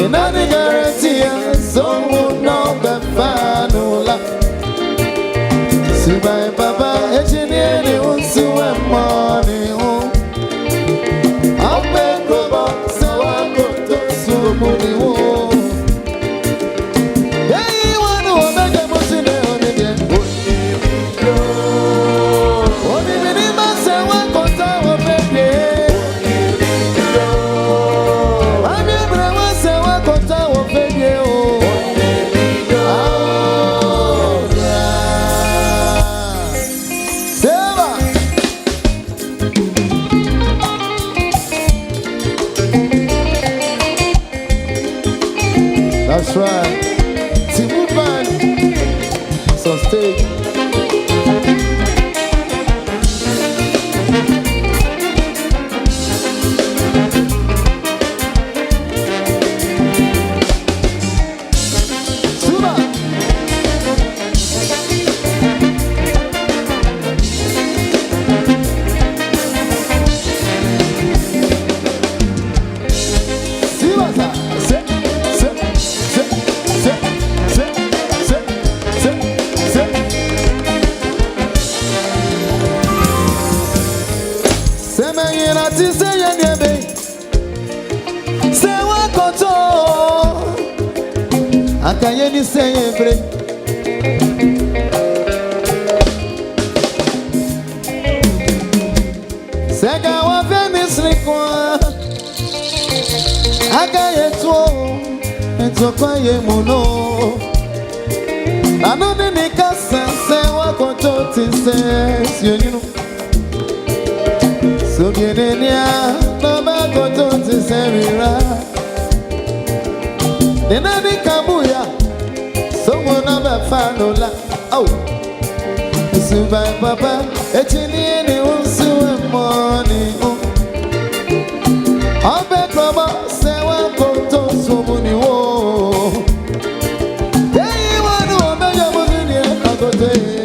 In any guarantee, so would not be fanula. See my papa, engineer, the ones who have money. I'll make a box, so I go to Sumuni. That's right. Timu Band. So stage. Suba. Akayeni sempre Sega wa femisli kwa Akayetuo Entokwa ye muno Anone nikasa se wakoto tise Siyonino Subienenia Noba koto tise mira Nenani kabuya Someone of a fanola Oh Subai papa Echini eni unsu money Abe baba Sewa koto sumuni wo Hey wanu obe ya muzini Akote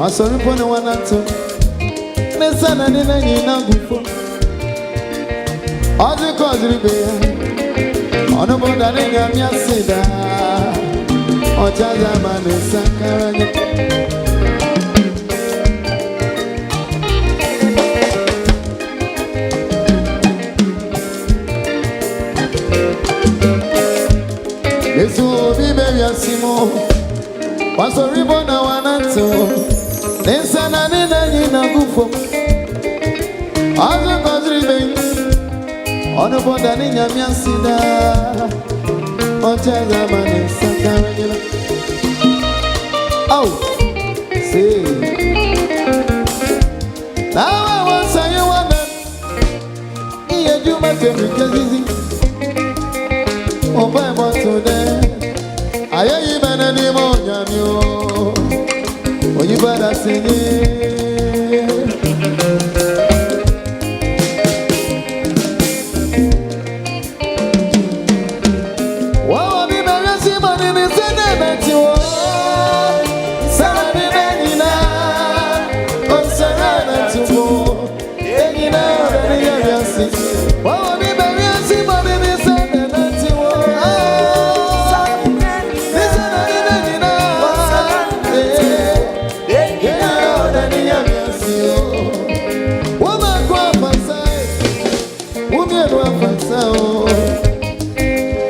Sorry for no one at all. Listen, I didn't know before. All the cause repair. On a board, I didn't have Sida. Or Jazaman is Sakara. This will be very simple. What's a ribbon? I want to. Nensana nina nina gufo Azo kozribe Ono boda ninya miansida Ochaza mani sakarajela Oh See Now I want say you want them Oh, my motto there. I am even anymore. Oh, you better sing it. Wow, I'm even see money in the sentiment. Saturday night, on Saturday to go. You know that you're sick. Wow, I'm even see money in the sentiment.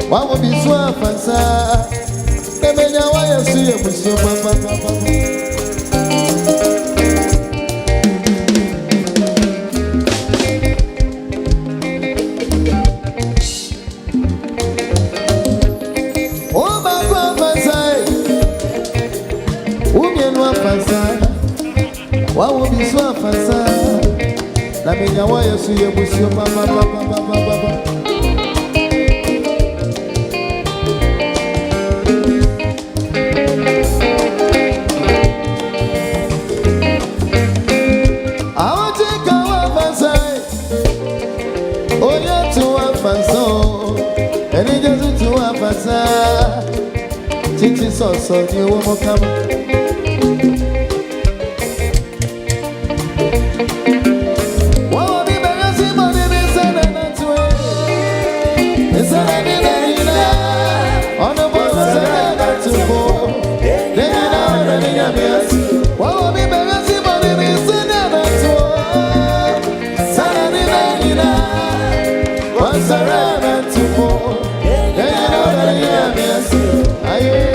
Why be so fancy? Emenya why you see you so papa. Oh my God, fancy. Umye fancy. Why be so fancy? Emenya why you see you so papa. Titi so ni wo mo kama wo bi be si mo ni se na tuwe esa ni na ono bo se na tuwo de na ni ya mi wo bi be si mo ni se na tuwo sa ni na wo sa na tuwo de na ni ya mi aye.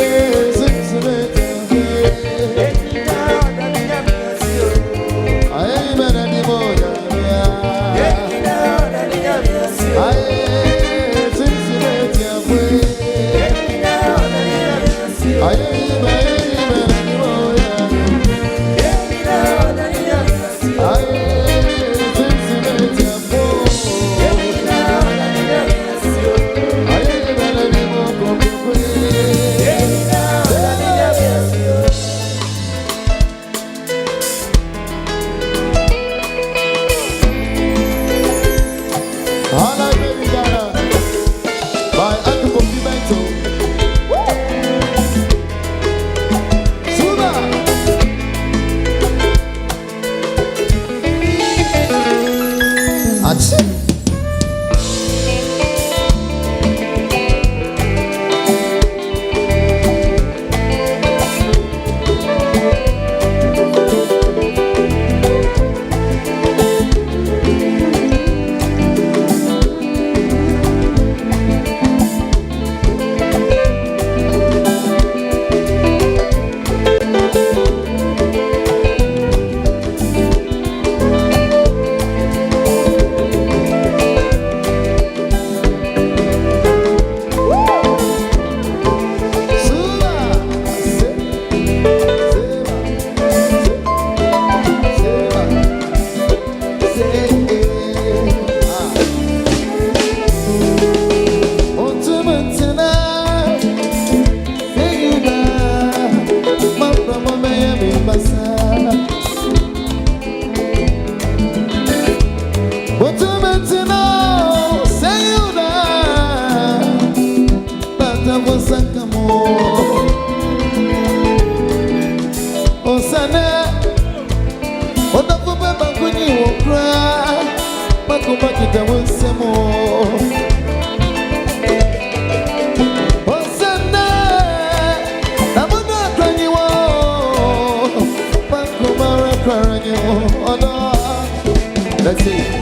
Let's see.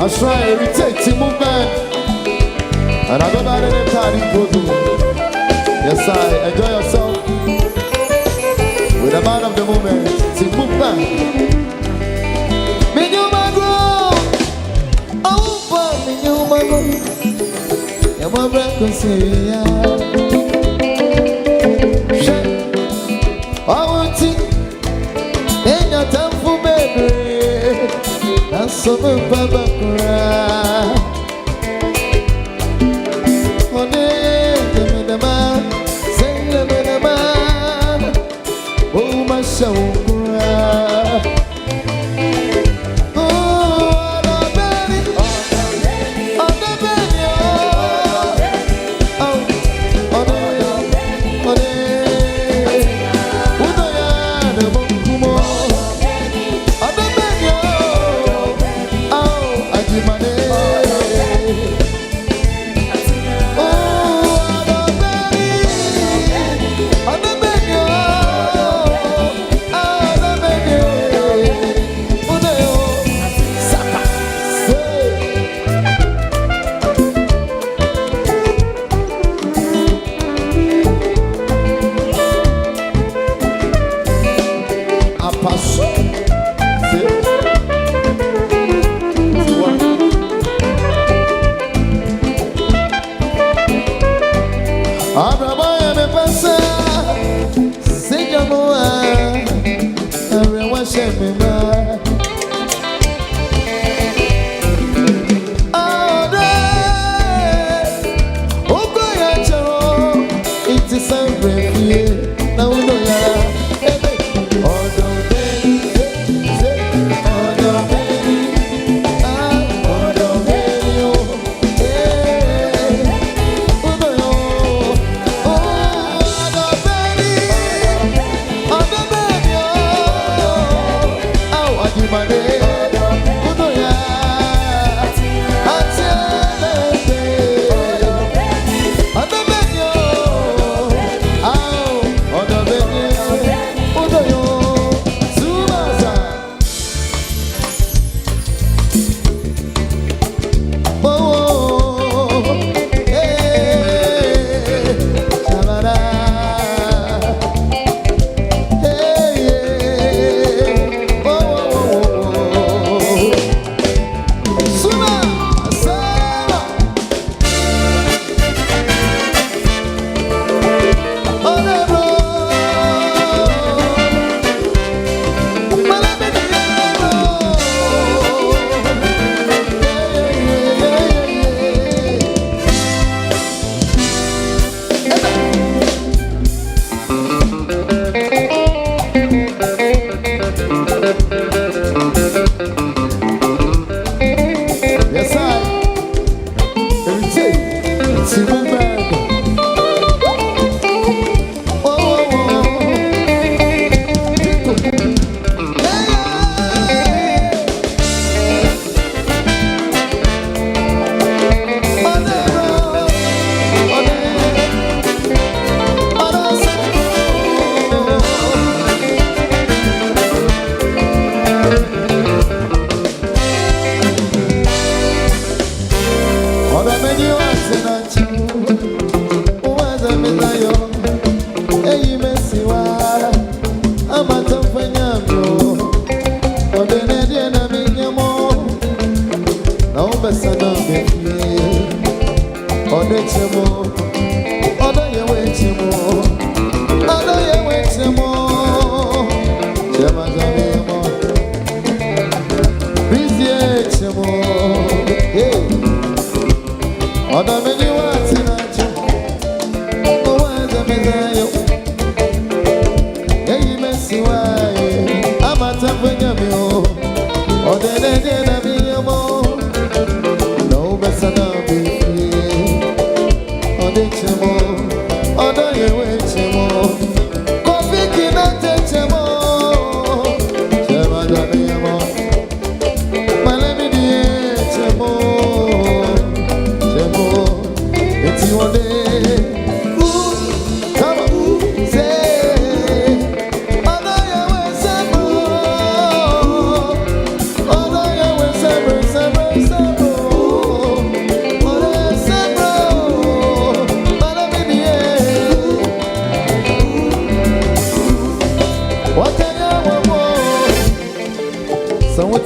That's right, irritating movement. And I go by the name Tani Kozu. Yes, I enjoy yourself with the man of the moment. Sing book back. Minyumago, oh, but Minyumago, you're my breakfast. I want to in your time for baby. That's so Baba cry. On the man, say the man. Oh, my soul cry. Oh, the baby, oh, the baby, oh, oh, the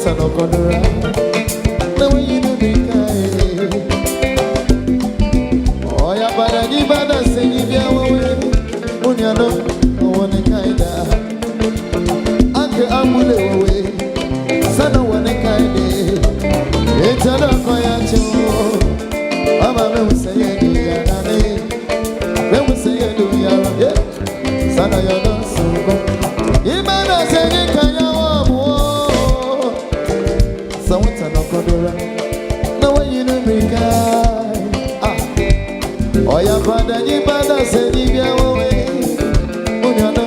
no corner. The way you do me kind. Oh, ya para ni bada se ni bia wewe. Unyano, wane kaida. Anke amule wewe. Sana wane kaide. Etana kwa ya cho. Ama me useye ni ya nane. Me useye ni ya yeah. Sana ya danso. Imana se ni kaya wa mo. Sawata no kodora. Na when you know me guy. Oya bada ni bada se ni bia wewe. Unyana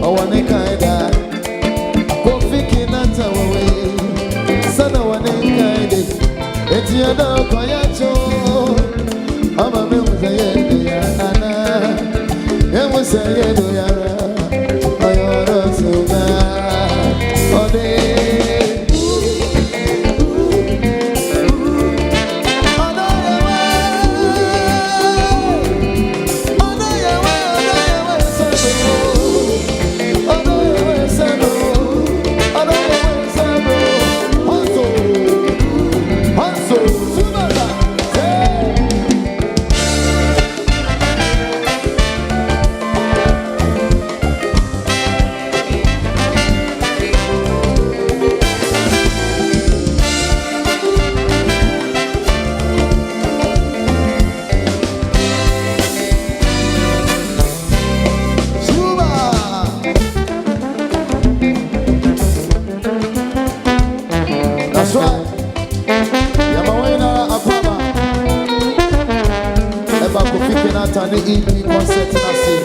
owane kaida. Kofiki nata wewe. Sana wane kaide. Eti ya da kwa ya cho. Ama me useye ni ya nana. Me useye ni ya ra. Ayoro suga. Ode. That's right. Yamawena Apama. Eba kufiki na tani EP concert na si.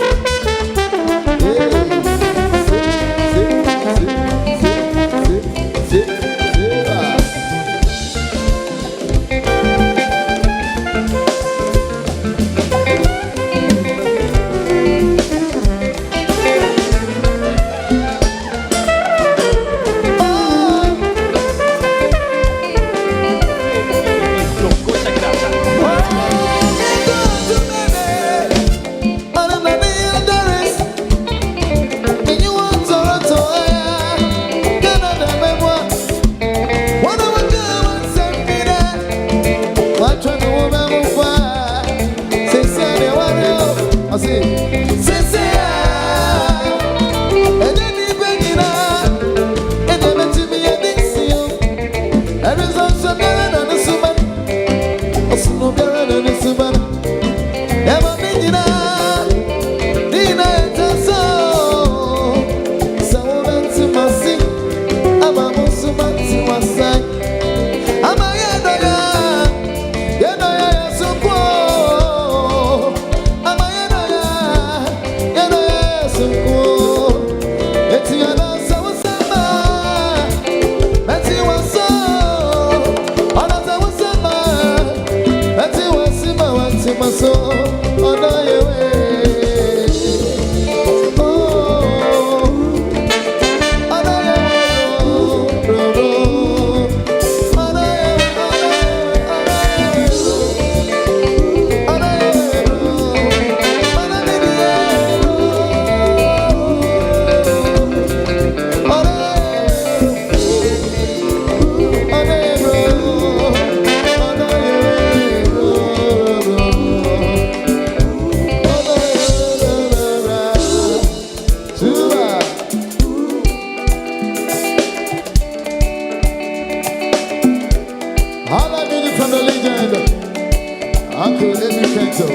Uncle Eddie Kento.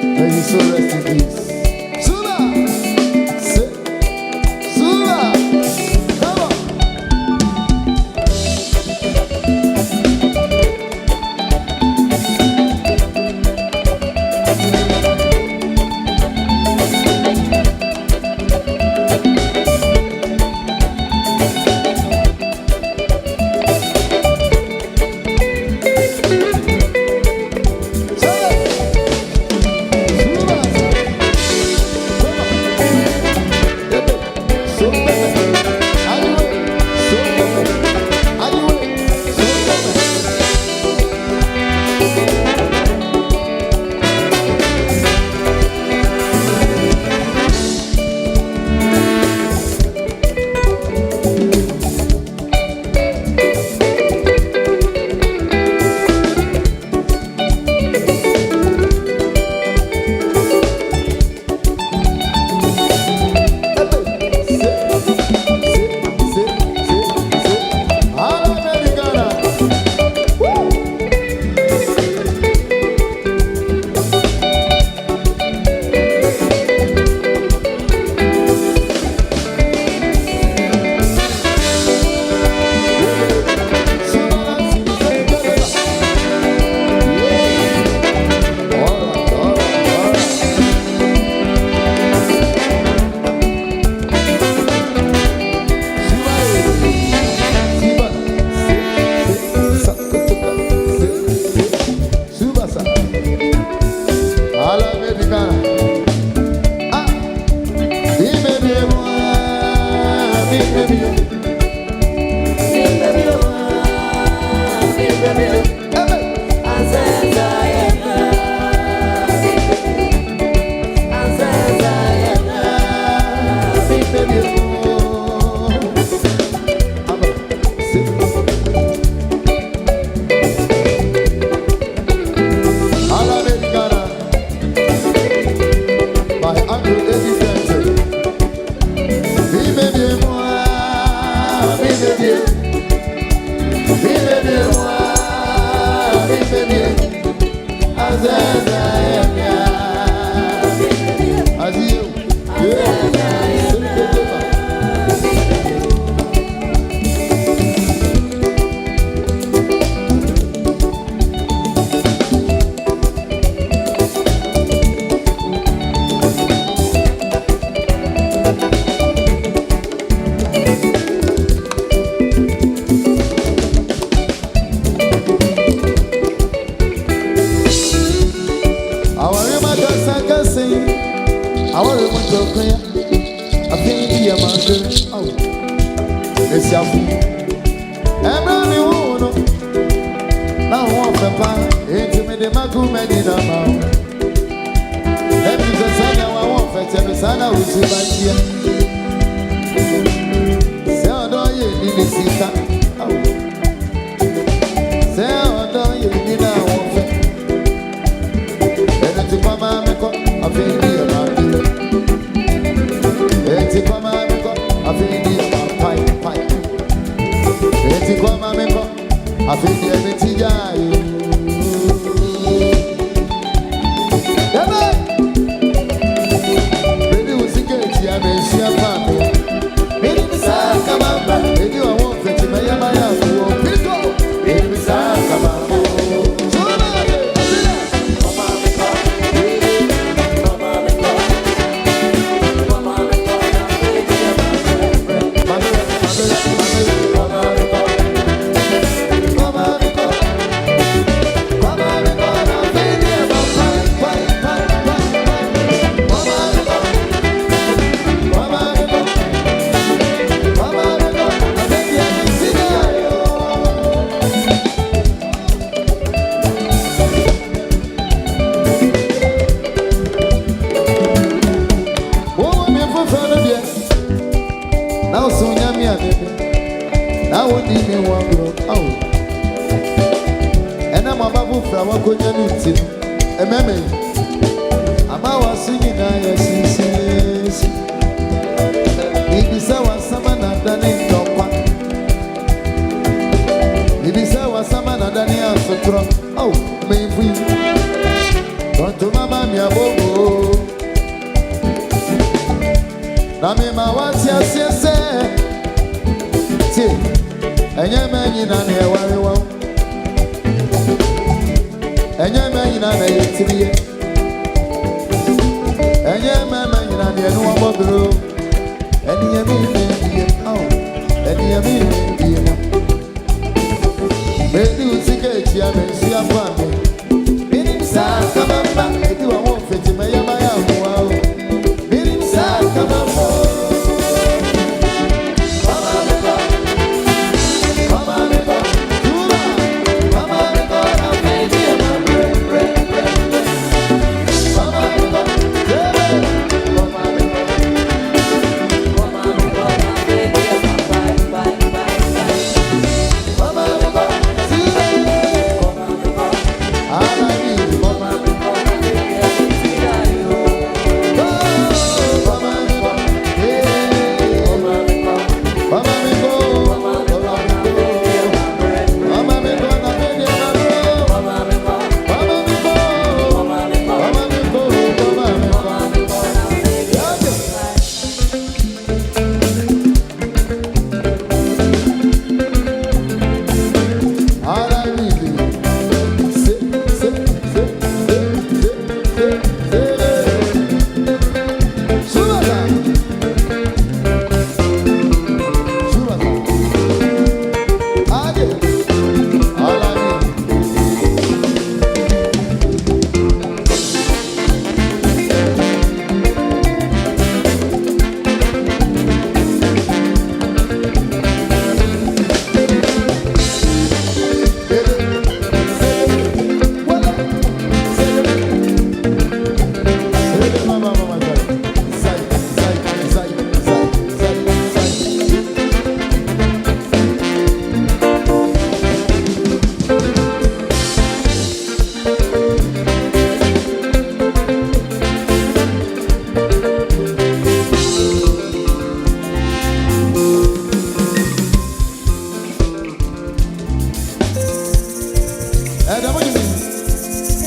May you so rest in peace. Sula! Sula! Come on!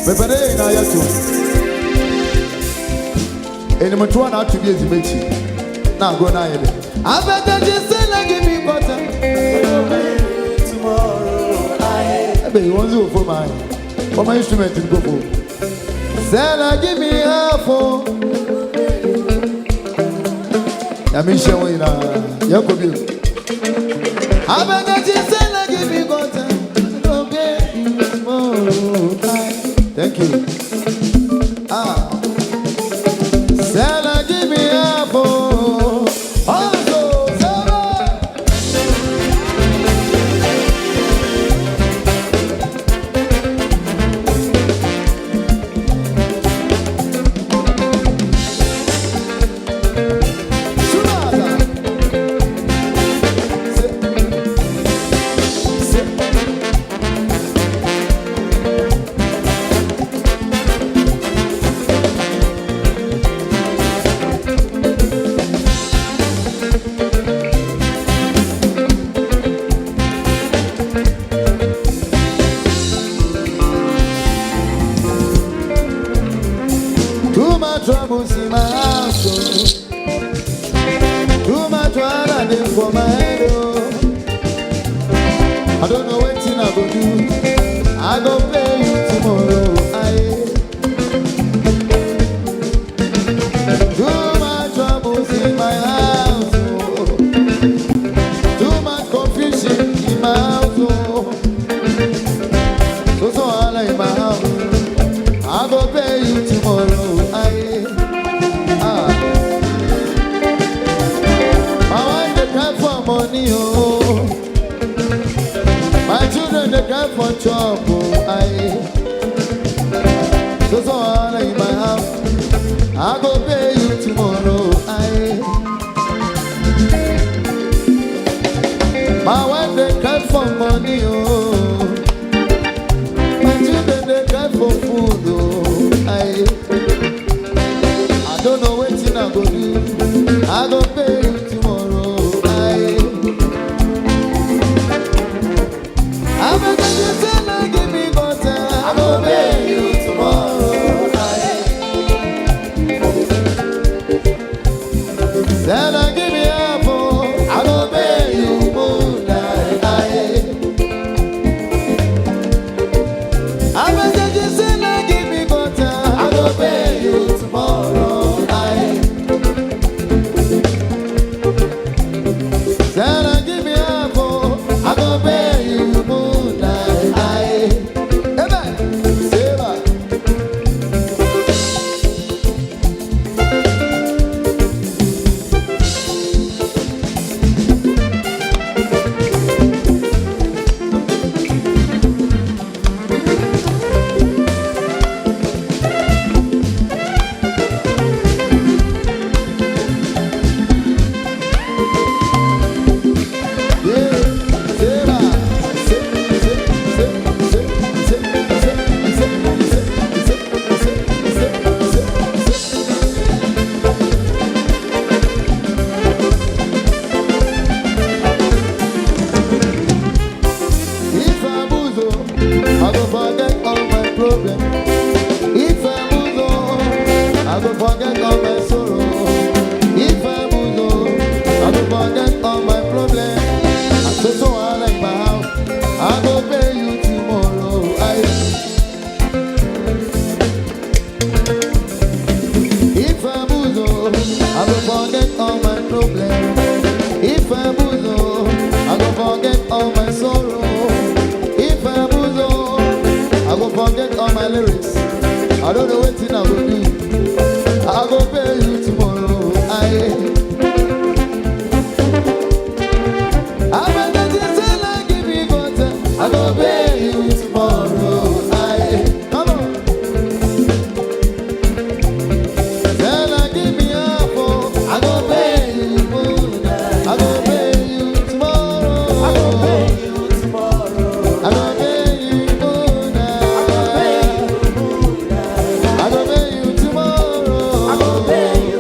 Mepere na yato. Eni mtuwa na atu biezi mechi. Na go na yede. I better just say like give me butter. Tomorrow I be one zero for my instrument to go for. Say like give me half for. Ya mi shewe na yakobi. I better just say like give me butter. Thank you. Sella, give me a phone. Also, Sella. Troubles in my house, too much water for my head. I don't know what I go do. I go pay you tomorrow. Too much troubles in my house, too much confusion in my house. So all in my house, I go pay you tomorrow. Money, oh, my children they cry for trouble. So all in my house, I go pay you tomorrow. My wife they cry for money, oh, my children they cry for food, oh. I don't know what I go do. I go pay you tomorrow. I'm a good give me butter. I go pay you tomorrow. Sella, give me apple. I go pay you moonlight. I'm a good give me butter. I go pay you tomorrow. Sella, give me apple. I go pay you. I don't know what I will do. I go pay you tomorrow. I'm a just give me butter. I go pay you tomorrow. Come on. Then give me a phone. I go pay you tomorrow. I go pay you tomorrow. I go pay you tomorrow. I go pay you tomorrow. I go pay you tomorrow. I go pay you.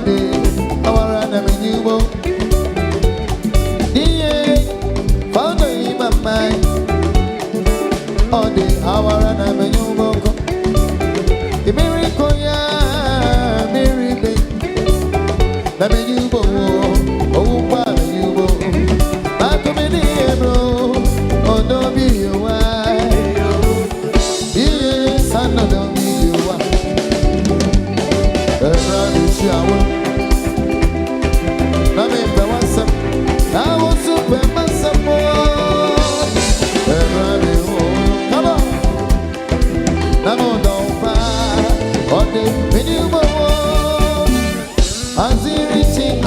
day, our animal. Found in my mind. All day, our animal. The miracle, yeah, miracle. Let me you go. Oh, why you go? I come in here, bro. Oh, don't be you. Yes, I know don't be you. Everybody shower. Let me be one step. I want to be my support. Everybody, come on. I'm on the fire. All day, when you go. As he reaching,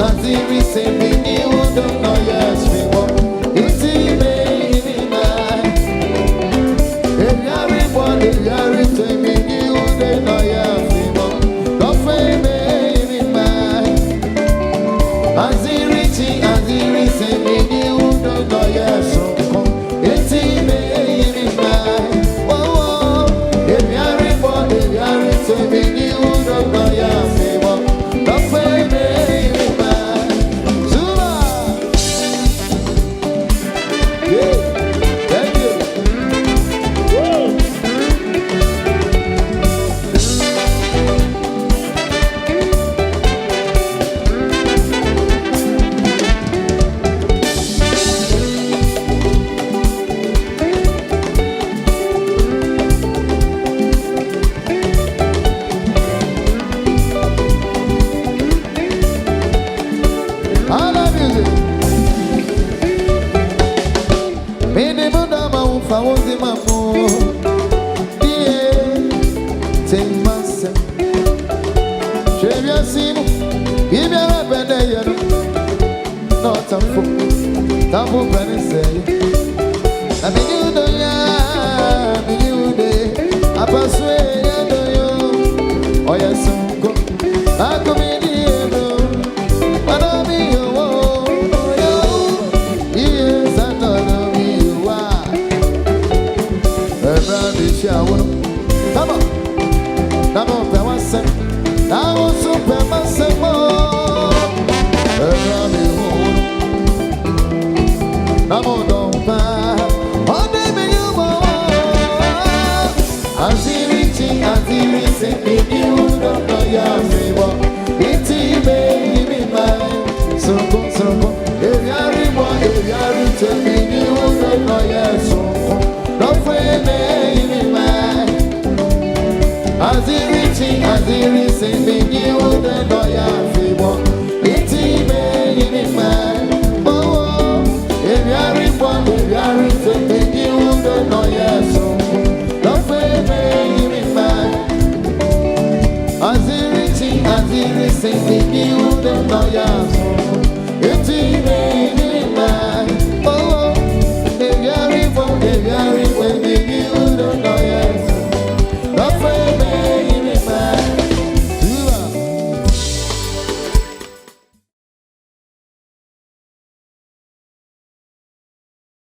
when you don't know, yes, we go. It's in me, man. If you're born, if you're reaching, when you don't know, yes, we go. Don't fail me, man. As he reaching, when you don't know, yes, we go. It's in me, man. Oh, if you're born, if you're reaching, when you don't know, yes, we go. Don't fail me. As he reaching, when you don't know, yeah.